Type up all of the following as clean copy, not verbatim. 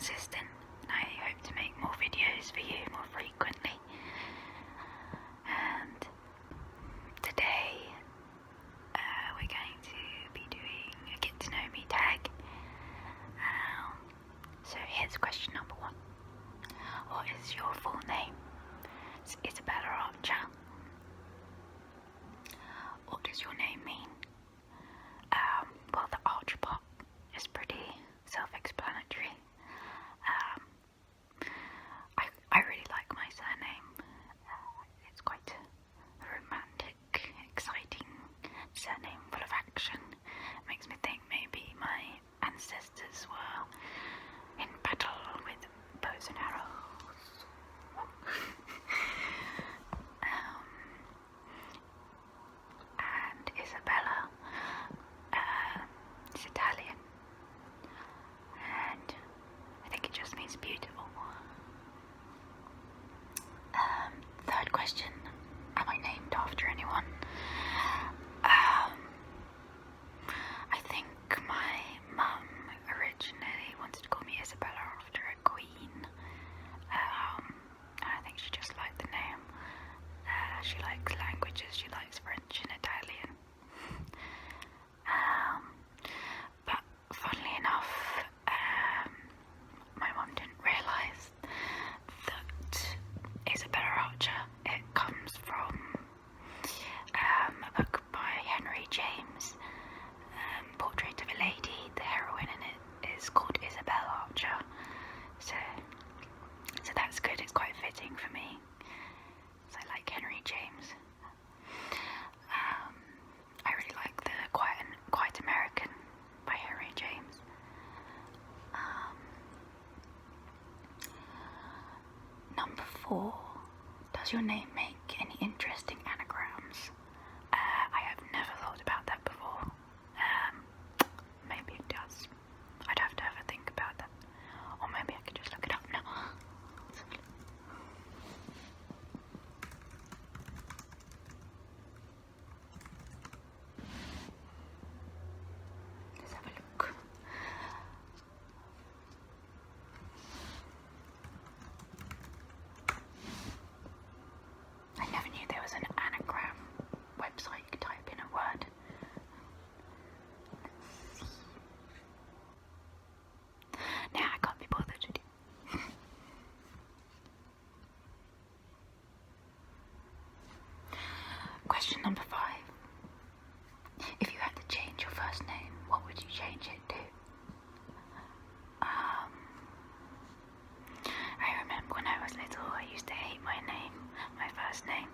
consistent, and I hope to make more videos for you more frequently. And today we're going to be doing a get to know me tag. So here's question number 1. What is your full name? It's Isabella Archer. What does your name mean? Well, the Archer part is pretty self-explanatory. I really like my surname. It's quite a romantic, exciting surname full of action. Makes me think maybe my ancestors were in battle with bows and arrows. And Isabella is Italian, and I think it just means beautiful. Third question, am I named after anyone? I think my mum originally wanted to call me Isabella after a queen. I think she just liked the name. She likes languages, she likes French and Italian. But funnily enough, my mum didn't realise that Isabella Archer, it comes from a book by Henry James, Portrait of a Lady. The heroine in it is called Isabel Archer. So that's good, it's quite fitting for me. So I like Henry James. I really like the Quite American by Henry James. Number 4. Does your name make any interesting anagrams? I have never thought about that before. Maybe it does. I'd have to have a think about that. Or maybe I could just look it up now. Let's have a look. I never knew there was an anagram website you could type in a word. Let's see. Now I can't be bothered to do. Question number 5. If you had to change your first name, what would you change it to? I remember when I was little, I used to hate my name, my first name.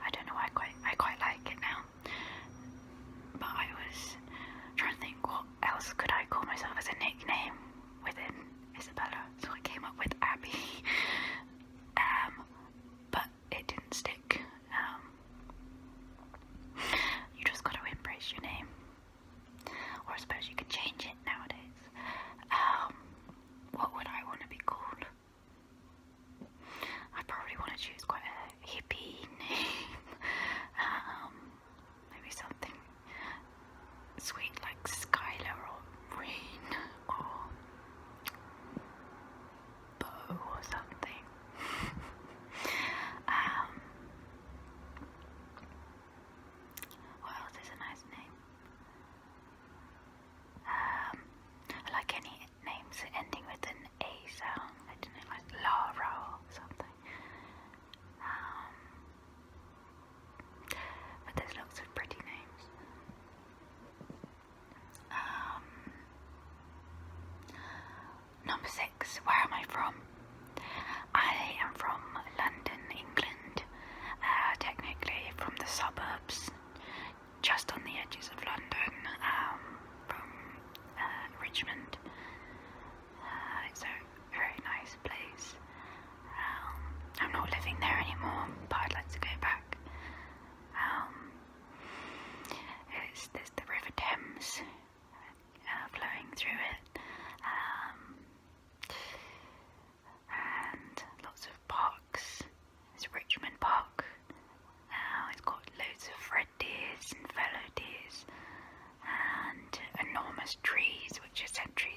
I don't know why I quite like it now. But I was trying to think what else could I call myself as a nickname within Isabella. So I came up with Abby. But it didn't stick. You just got to embrace your name. Or I suppose you could change it nowadays. What would I want to be called? I probably want to choose quite a hippie name. Maybe something sweet like Skylar or Rain or Bo or something. What else is a nice name? I like any names ending with an A sound. I don't know, like Lara or something. But there's lots of pretty names. Number 6. Where am I from? I am from London, England. Technically from the suburbs, just on the edges of London, from Richmond. It's a very nice place. I'm not living there anymore, but I'd like to go back. There's the River Thames flowing through it, and lots of parks. There's Richmond Park. It's got loads of red deers and fallow deers, and enormous trees which are centuries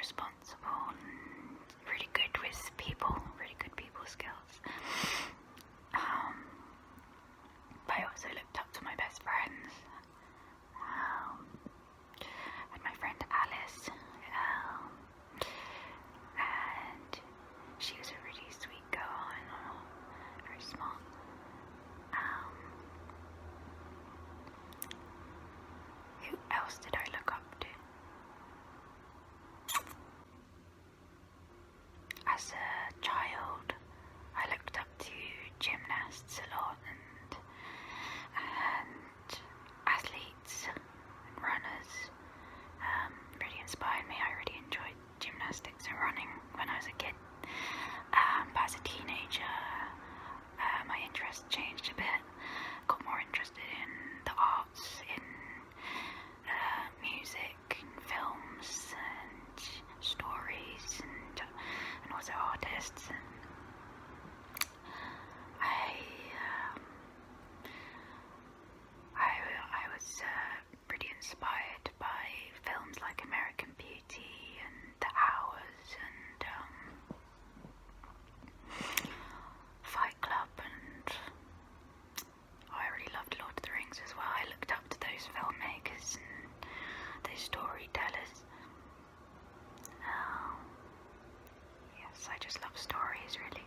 responsible and really good with people, really good people skills. But I also looked up to my best friends. And my friend Alice, and she was a really sweet girl and very smart. Who else did I look up to? As a child, I looked up to gymnasts a lot and athletes and runners. Really inspired me. I really enjoyed gymnastics and running when I was a kid. But as a teenager, my interest changed a bit. Got more interested in the arts, in music, and films, and stories, and also artists. And I was pretty inspired by films like American Beauty and The Hours and Fight Club, and I really loved Lord of the Rings as well. I looked up to those filmmakers and those storytellers. Yes, I just love stories, really.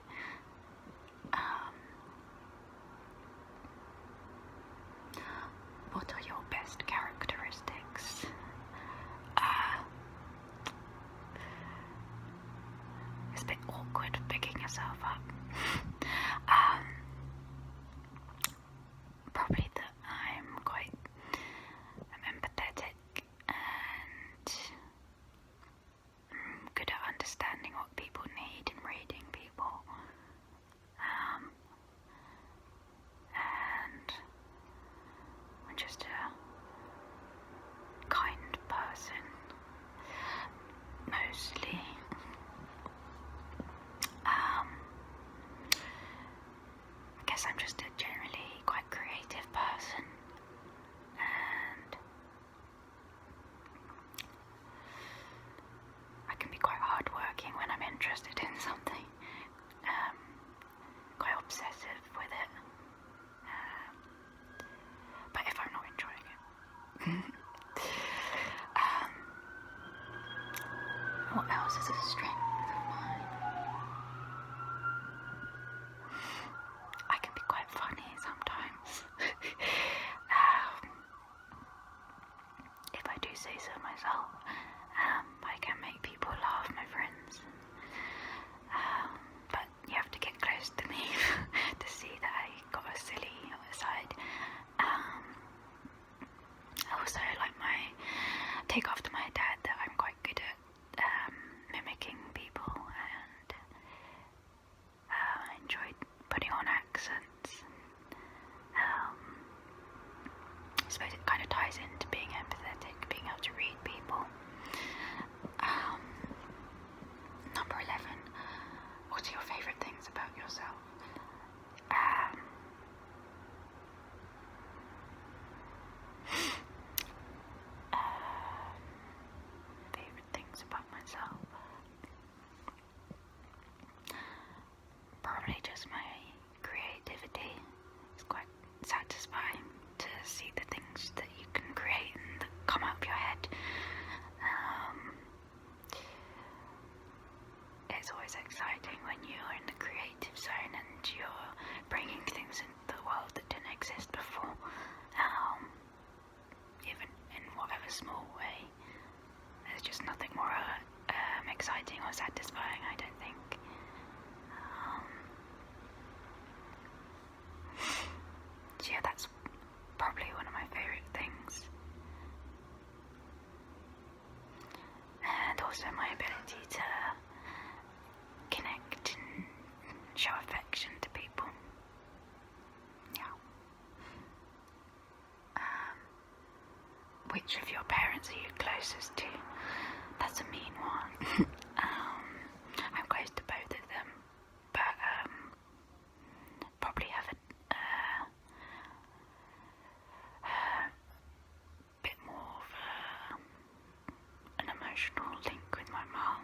What are your best characteristics? It's a bit awkward picking yourself up. Probably that I'm empathetic and good at understanding what people need and reading people. And I'm just a kind person, mostly. I guess I'm just a generally quite creative person, and I can be quite hardworking when I'm interested in something. Quite obsessive with it. But if I'm not enjoying it. What else is a strength of mine? I can be quite funny sometimes. If I do say so myself, I can make people laugh, my friends. But you have to get close to me to see that I got a silly side. Also, like take after my dad, that I'm quite good at mimicking people, and I enjoyed putting on accents. I suppose it kind of ties into being empathetic, being able to read people. Number 11. What are your favourite things about yourself? Favourite things about myself? Probably just my creativity. It's quite satisfying to see the things that you can create and that come out of your head. It's always exciting when you're in the creative zone and you're bringing things into the world that didn't exist before, even in whatever small way. There's just nothing more exciting or satisfying, I don't think. So yeah, that's probably one of my favourite things. And also my ability to connect and show affection to people. Yeah. Which of your parents are you closest to? That's a mean one. I'm close to both of them, but probably have a bit more of an emotional link with my mum.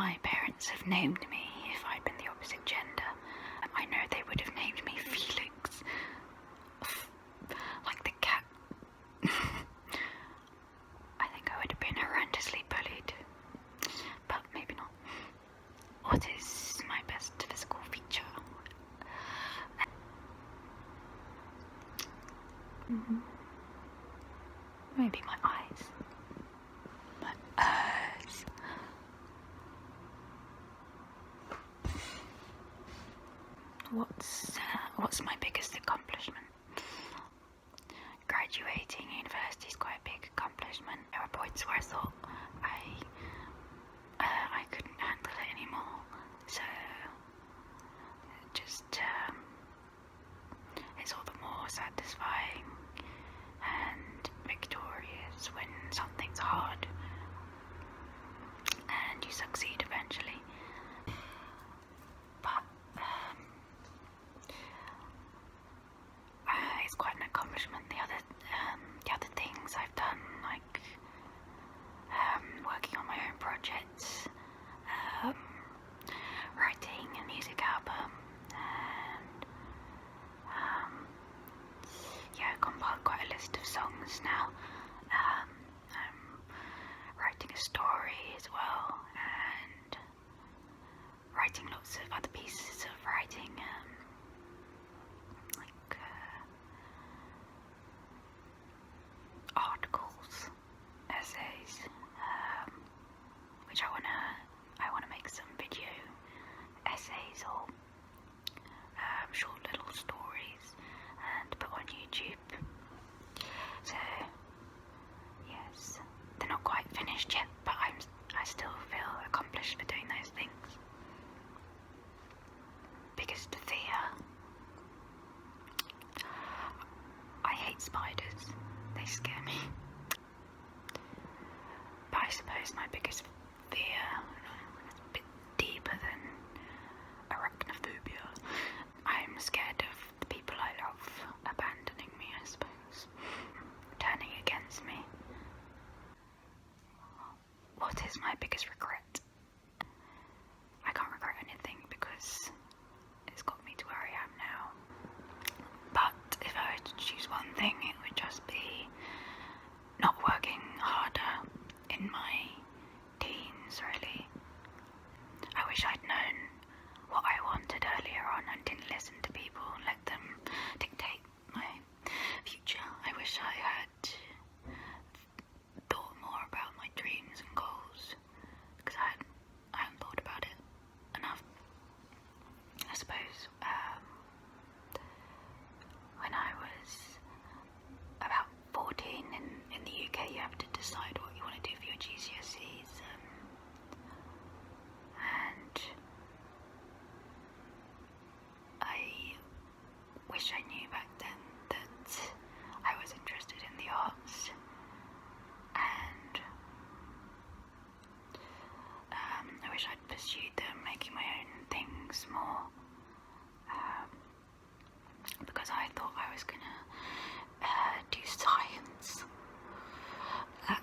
my parents have named me if I'd been the opposite gender. I know they would have named me Felix. Like the cat. I think I would have been horrendously bullied. But maybe not. What is my best physical feature? Maybe my eyes. My eyes. What's my biggest accomplishment? Graduating university is quite a big accomplishment. There were points where I thought I couldn't handle it anymore. So it's all the more satisfying and victorious when something's hard and you succeed eventually. But it's quite an accomplishment. The other things I've done, like working on my own projects, writing a music album, and I've compiled quite a list of songs now. I'm writing a story as well, and writing lots of other pieces of writing, like articles, essays, which I wanna make some video essays or short little stories and put on YouTube. So yes, they're not quite finished yet, but I still feel accomplished for doing those things. Biggest fear? I hate spiders. They scare me. But I suppose my biggest fear is a bit deeper than arachnophobia. I'm scared of the people I love abandoning me, I suppose. Turning against me. What is my biggest regret? I can't regret anything because it's got me to where I am now. But if I were to choose one thing, it would just be not working harder in my teens, really. I wish I'd known what I wanted earlier on and didn't listen to people and let them dictate my future. I wish I had thought more about my dreams and goals, because I hadn't thought about it enough. I suppose when I was about 14 in the UK, you have to decide what you want to do for your GCSEs, and I wish I knew back then that I was interested in the arts, and I wish I'd pursued them, making my own things more, because I thought I was gonna do science at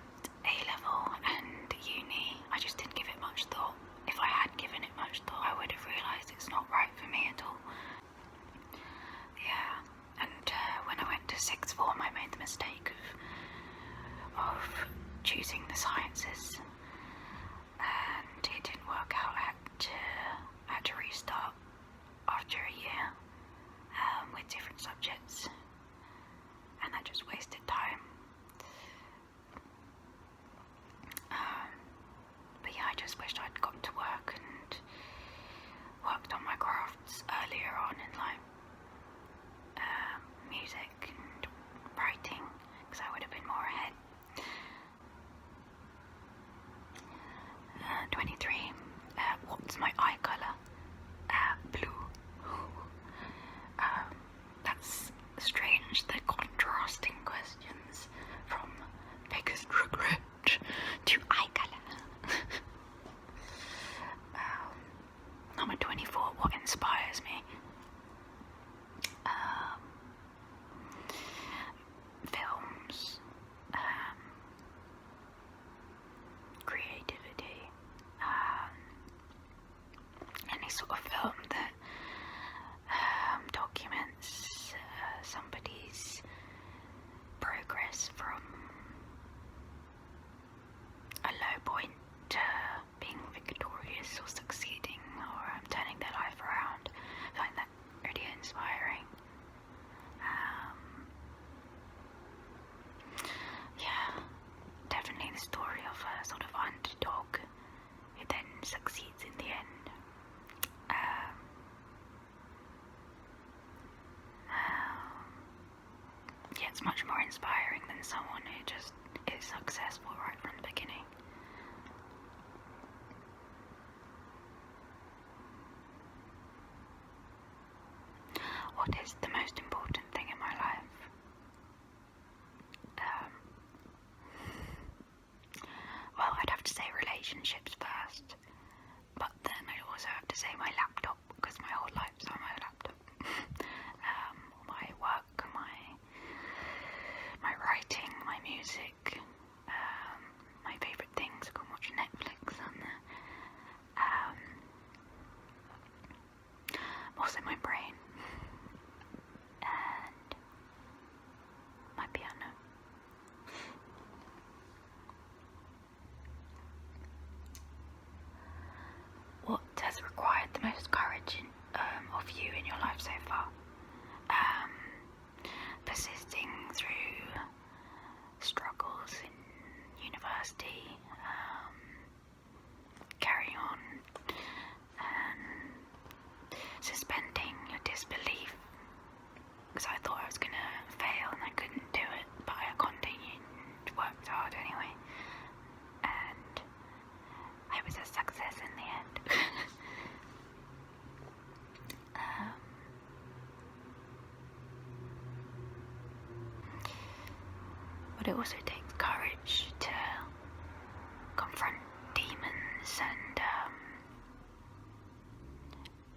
inspiring than someone who just is successful right from the beginning. What is the most important thing in my life? Well, I'd have to say relationships first, but then I'd also have to say my laptop, because my whole life's on my laptop. My work, my writing, my music, my favourite things. I can watch Netflix on there. Also my brain and my piano. What has required the most courage of you in your life so far? Persisting through struggles in university, carrying on, and suspending your disbelief, because I thought I was going to fail and I couldn't do it, but I continued and worked hard anyway, and I was a success in the end. But it also takes courage to confront demons, and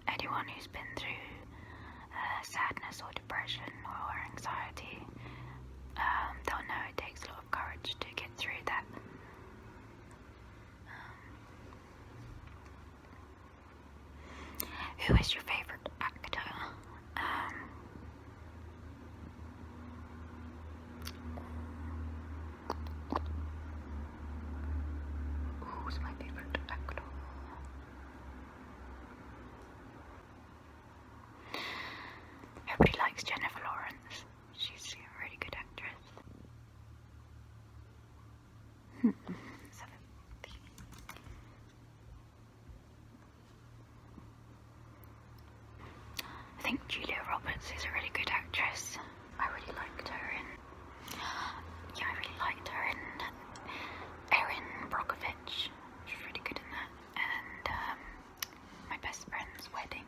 anyone who's been through sadness or depression or anxiety, they'll know it takes a lot of courage to get through that. Who is your favourite actor? Who's my favourite actor? Everybody likes Jennifer Lawrence. She's a really good actress. I think Julia Roberts is a really good actress. I really liked her in Erin Brockovich. She was really good in that. And My Best Friend's Wedding.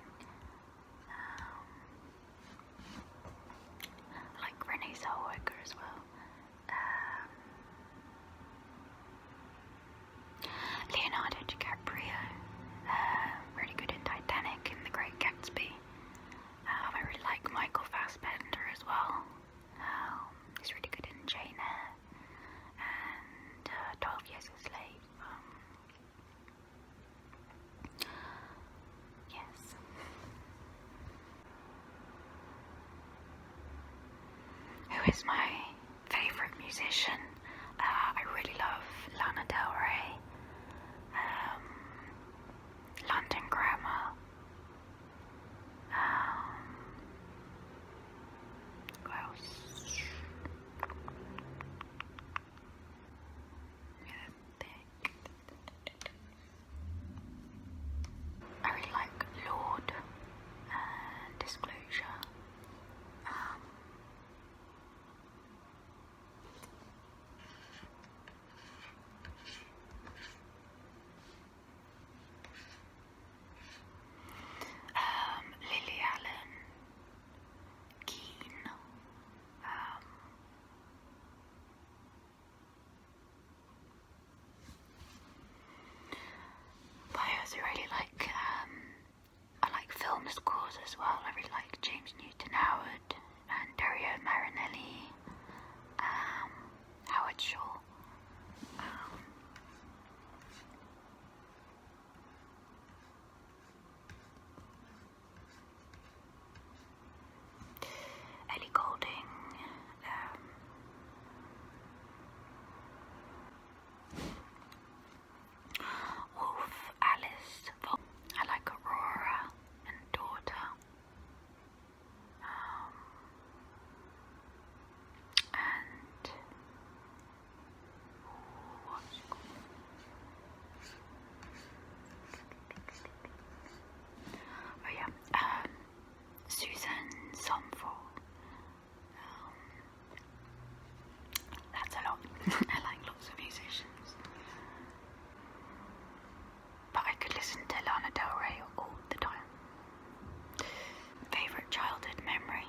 I like Renee Zellweger as well. Leonardo DiCaprio, really good in Titanic and The Great Gatsby. I really like Michael Fassbender as well. He's really good in Jane Eyre and 12 Years a Slave. Yes. Who is my favourite musician? I really love Lana Del Rey, London Grammar, who else? I really like Lord and Disclosure. I like lots of musicians. But I could listen to Lana Del Rey all the time. Favourite childhood memory?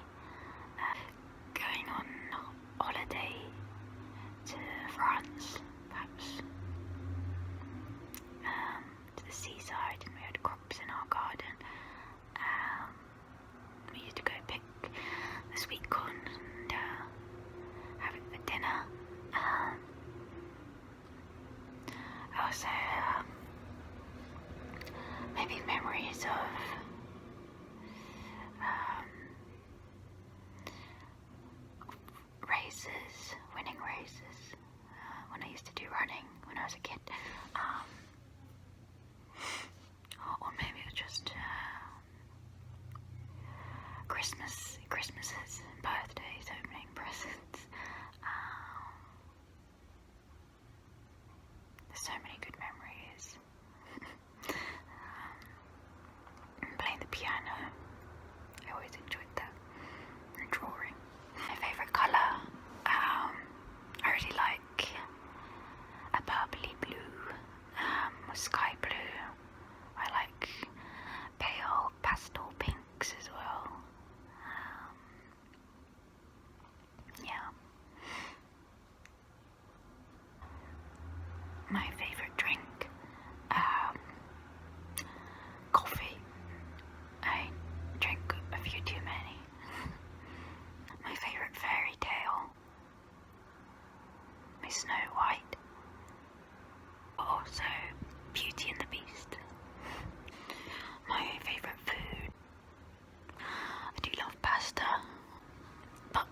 Going on holiday to France, perhaps. To the seaside, and we had crops in our garden. We used to go pick the sweet corn and have it for dinner. Also, maybe memories of races, winning races, when I used to do running when I was a kid. Or maybe it was just Christmases, birthdays, opening presents. There's so many good memories. Playing the piano, I always enjoyed that. And drawing. My favourite colour, I really like a purpley blue, sky blue. I like pale pastel pinks as well. Yeah. My favourite drink, coffee. I drink a few too many. My favourite fairy tale, my Snow White. Also, Beauty and the Beast. My favourite food, I do love pasta, but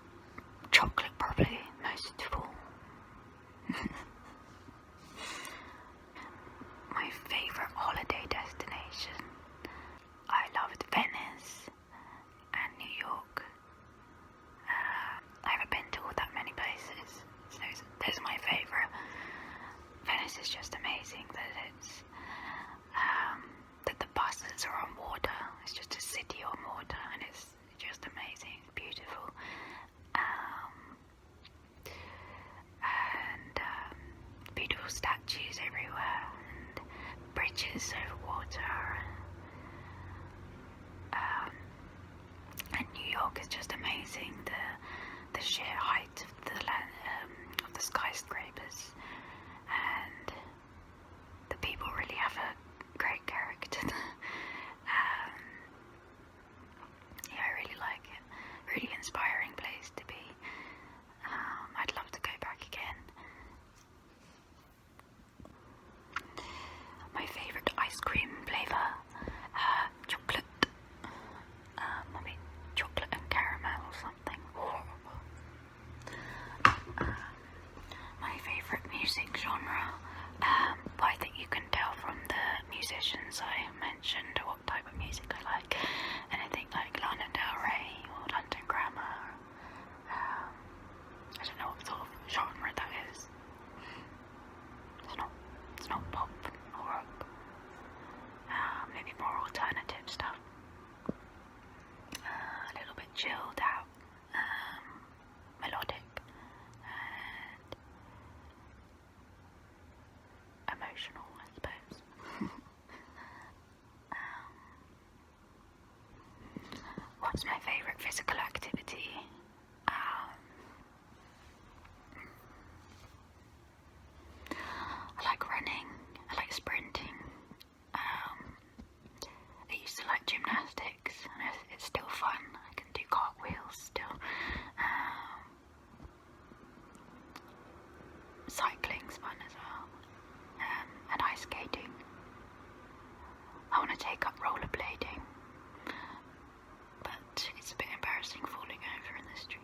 chocolate probably most of all. My favourite holiday destination, I loved Venice and New York. I haven't been to all that many places, so those are my favourite. Venice is just amazing that it's that the buses are on water. It's just a city on water, and it's just amazing. It's beautiful. And beautiful statues everywhere, and bridges over water. And New York is just amazing. The sheer height of the skyscrapers, and the people really have a great character. Yeah, I really like it. Really inspiring place to be. I'd love to go back again. My favourite ice cream flavour, chocolate. Maybe chocolate and caramel or something. My favourite music genre, I think you can tell from the musicians I mentioned what type of music I like. Anything like Lana Del Rey or London Grammar. I don't know what sort of genre that is. It's not pop or rock. Maybe more alternative stuff. A little bit chilled out, melodic, and emotional, I suppose. What's my favourite physical activity? I like running, I like sprinting. I used to like gymnastics, and it's still fun. I can do cartwheels still. Cycling's fun as well, and ice skating. I want to take up rollerblading, but it's a bit embarrassing falling over in the street.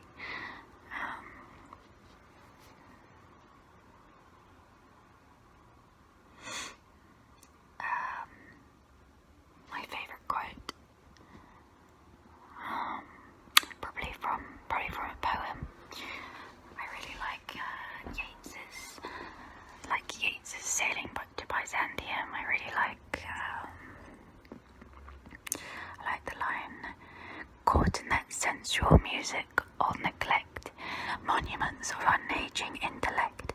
My favourite quote, probably from a poem. I really like Yeats's Sailing to Byzantium. I really like the line, caught in that sensual music, all neglect, monuments of unaging intellect,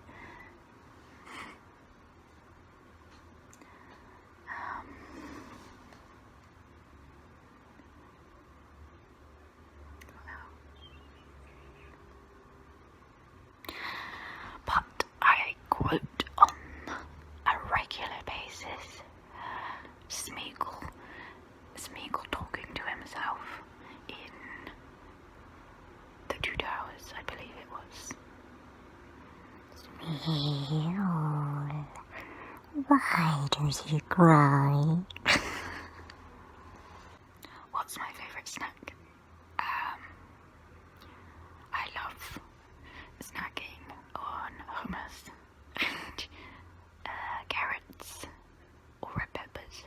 quote on a regular basis. Smeagol talking to himself in the Two Towers, I believe it was. Smeagol, why does he cry? What's my favourite snack? I love snacking on hummus and carrots or red peppers.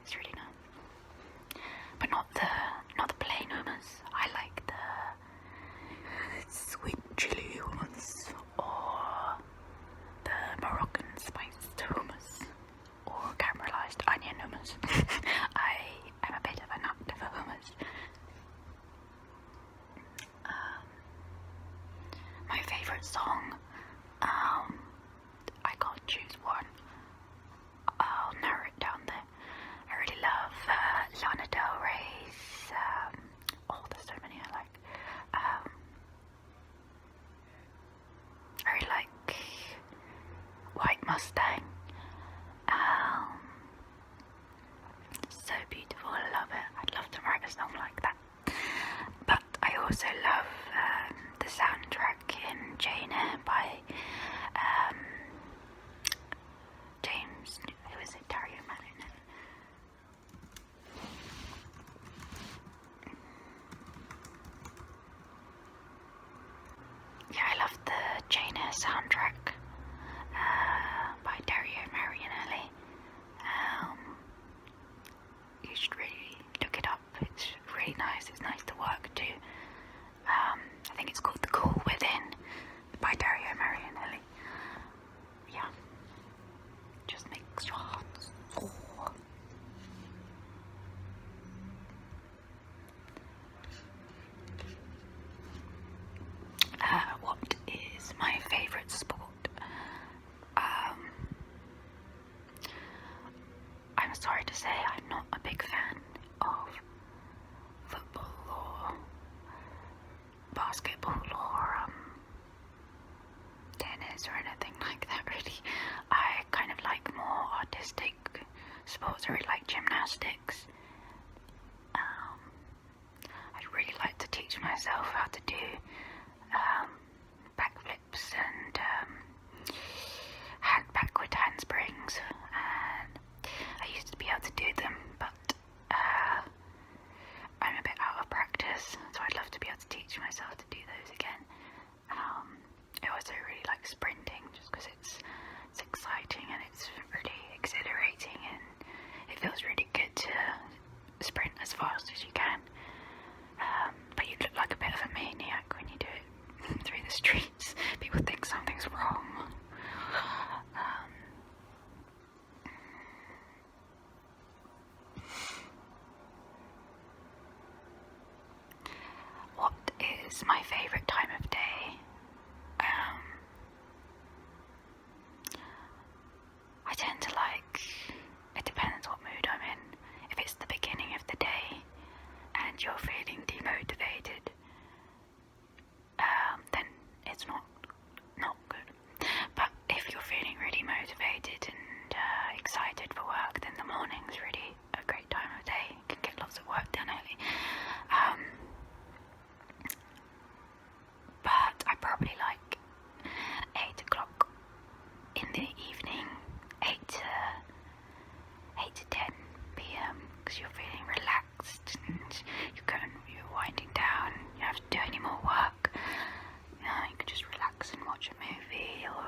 It's really nice, but not the plain hummus. I like the sweet chili hummus or the Moroccan spiced hummus or caramelized onion hummus. I am a bit of a nut for hummus. My favourite song, I can't choose one. I'll narrow it down there. I really love Lana Del Rey's, there's so many I like. I really like White Mustang. So beautiful, I love it. I'd love to write a song like that. But I also love the soundtrack in Jane Eyre by James, who is it, Dario Malin. Yeah, I love the Jane Eyre soundtrack by Dario Marianelli. You should really look it up. It's really nice. It's nice to work to. I think it's called The Cool Within by Dario Marianelli. Yeah. Just makes your heart soar. What is my favourite sport? I'm sorry to say I'm not a big fan of football or basketball or tennis or anything like that, really. I kind of like more artistic sports. I really like gymnastics. I'd really like to teach myself how to do backflips and backward handsprings, and I used to be able to do them, but I'm a bit out of practice, so I'd love to be able to teach myself to do those again. I also really like sprinting, just because it's exciting and it's really exhilarating, and it feels really good to sprint as fast as you can. But you look like a bit of a maniac when you do it through the streets. People think something's wrong. What is my favourite time of day? I tend to like, it depends what mood I'm in. If it's the beginning of the day and you're feeling demotivated, then it's not good. But if you're feeling really motivated and excited for work, then the morning's really a great time of day. You can get lots of work done early. But I probably like 8 o'clock in the evening, 8 to 10 p.m. because you're feeling relaxed and you're winding down. You don't have to do any more work. You can just relax and watch a movie or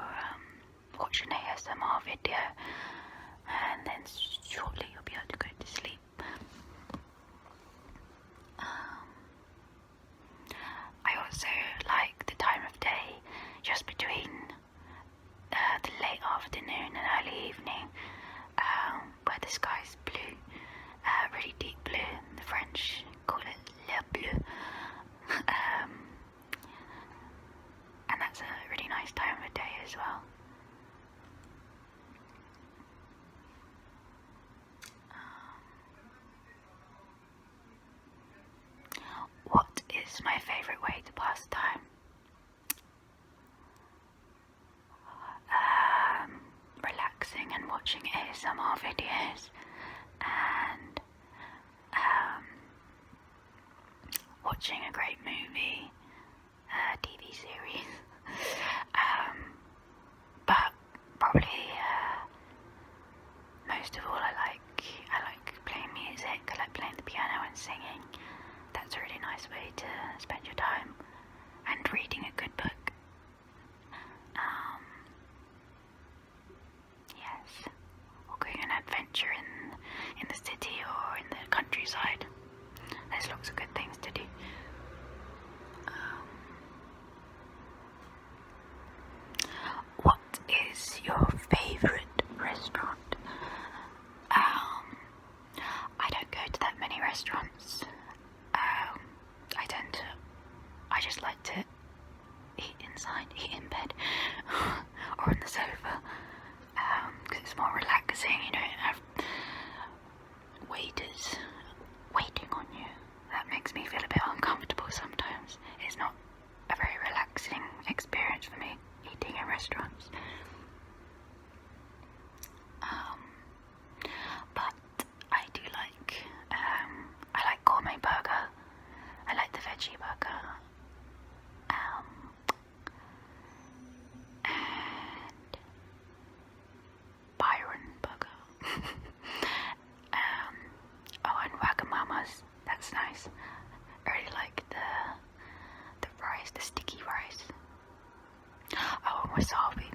watch an ASMR video, and then shortly you'll be able to go to sleep. I also like the time of day just between the late afternoon and early evening, where the sky's blue, really deep blue. The French call it le bleu. And that's a really nice time of day as well. What is my favourite way to pass time? ASMR videos and watching a great movie, TV series, but probably most of all I like playing music. I like playing the piano and singing. That's a really nice way to spend your time, and reading a good book. Yes, or going on an adventure in the city or in the countryside. There's lots of good things to do. What is your favourite restaurant? I don't go to that many restaurants. I just like to eat inside, eat in bed, or on the sofa, because it's more relaxing. You don't have waiters waiting on you. That makes me feel a bit uncomfortable sometimes. It's not a very relaxing experience for me, eating in restaurants. But I do like, I like gourmet burger. I like the veggie burger. And Byron burger. And Wagamama's. That's nice. I really like the rice, the sticky rice. Oh, and wasabi.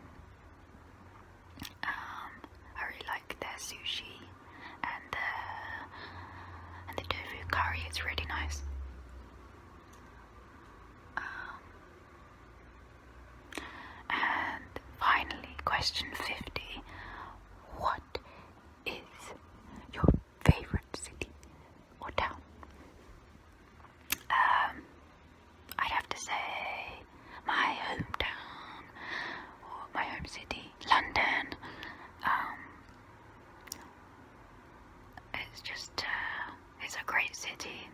I really like their sushi and the tofu curry. It's really nice. And finally, question 50. What is your favourite city or town? I'd have to say my hometown, or my home city, London. It's just, it's a great city.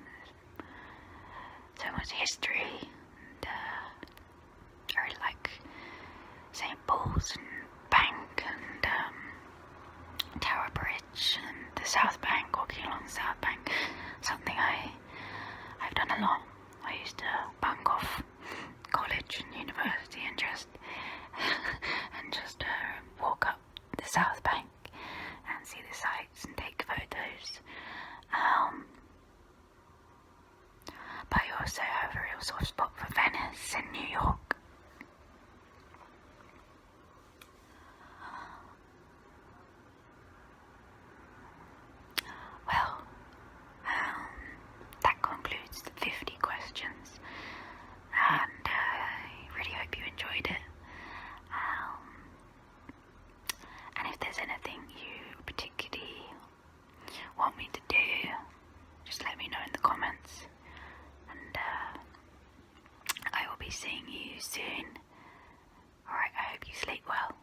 So much history, and I really like St. Paul's and Bank and Tower Bridge and the South Bank, walking along the South Bank. Something I've done a lot. I used to bunk off college and university and just walk up the South Bank and see the sights and take photos. But I also have a real soft spot for Venice and New York. Well, that concludes the 50 questions, and I really hope you enjoyed it. And if there's anything you particularly want me to do, just let me know in the comments, and I will be seeing you soon. Alright, I hope you sleep well.